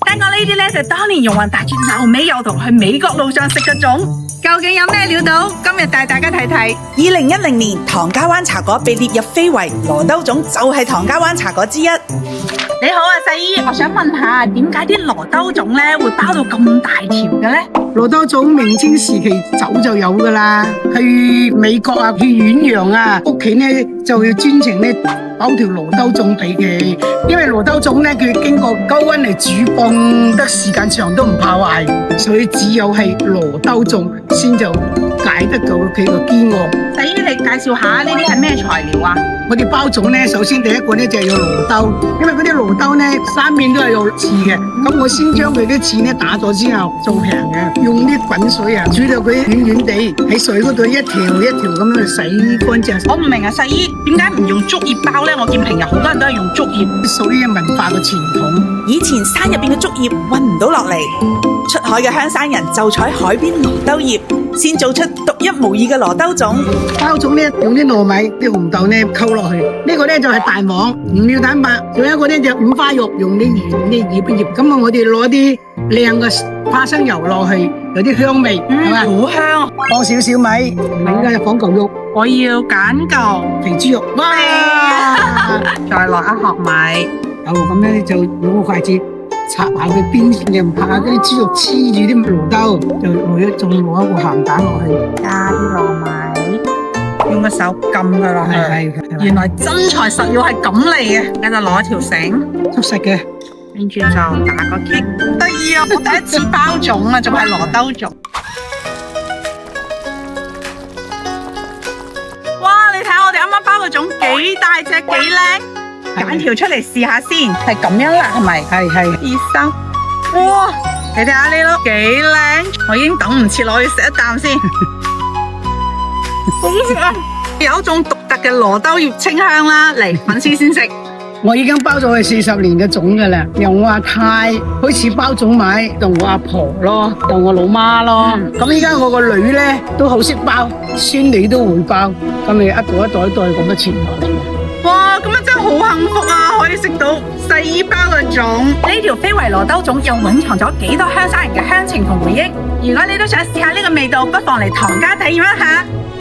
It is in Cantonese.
聽講呢啲咧就當年容雲大戰後尾有同去美國路上食嘅粽，究竟有咩料到？今日帶大家睇睇。2010年，唐家灣茶果被列入非遺，羅兜粽就係唐家灣茶果之一。你好啊，細姨，我想問下，點解啲羅兜粽咧會包到咁大條嘅咧？羅兜粽明清時期早就有噶啦，去美國啊，去遠洋啊，屋企咧就要專程咧包條羅兜粽俾佢，因為羅兜粽咧佢經過高溫嚟煮放得時間長都唔怕壞，所以只有係羅兜粽先就解得到佢個飢餓。細姨，你介紹下呢啲係咩材料啊？我哋包粽咧，首先第一個咧就係有羅兜，因為嗰啲羅兜咧三面都係有刺嘅，咁我先將佢啲刺咧打咗之後做平嘅，用啲滾水啊煮到佢軟軟地，喺水嗰度一條一條咁樣洗乾淨。我唔明啊，細姨，點解唔用竹葉包咧？我見平日好多人都係用竹葉，屬於文化嘅傳統。以前山入邊嘅竹葉運唔到落嚟，出海嘅香山人就採海邊羅兜葉，先做出獨一無二嘅羅兜粽。包粽咧用啲糯米、啲紅豆咧溝落去，呢個咧就係蛋黃、唔要蛋白，仲有一個咧就五花肉，用啲鹽啲醃一醃。咁啊，我哋攞啲靚嘅花生油落去，有啲香味，係嘛？好香。放少少米，而家就放嚿肉，我要揀嚿肥豬肉，哇！再落一盒米。咁咧就用個筷子插下佢邊，又唔怕嗰啲豬肉黐住啲羅兜，就仲攞一個鹹蛋落去，加啲糯米，用個手撳佢落去。係原來真材實料係咁嚟嘅，我就攞條繩，速食嘅。跟住就打個棘。得意啊！我第一次包粽啊，仲係羅兜粽。哇！你睇下我哋啱啱包個粽幾大隻幾靚，揀條出嚟試下先，係咁樣啦，係咪？係。醫生，哇！你睇下呢粒幾靚，我已經等唔切攞去食一啖先。好食啊！有一種獨特嘅羅兜葉清香啦，嚟粉絲先食。我已經包咗佢40年嘅粽噶啦，由我阿太開始包粽買，到我阿婆咯，到我老媽咯。咁依家我個女咧都好識包，孫女都會包，咁咪一代一代咁樣傳落嚟。哇！咁樣真係好幸福啊，可以食到細姨包嘅粽。呢條非遺羅兜粽又蘊藏咗幾多鄉山人嘅鄉情同回憶。如果你都想試下呢個味道，不妨嚟唐家體驗一下。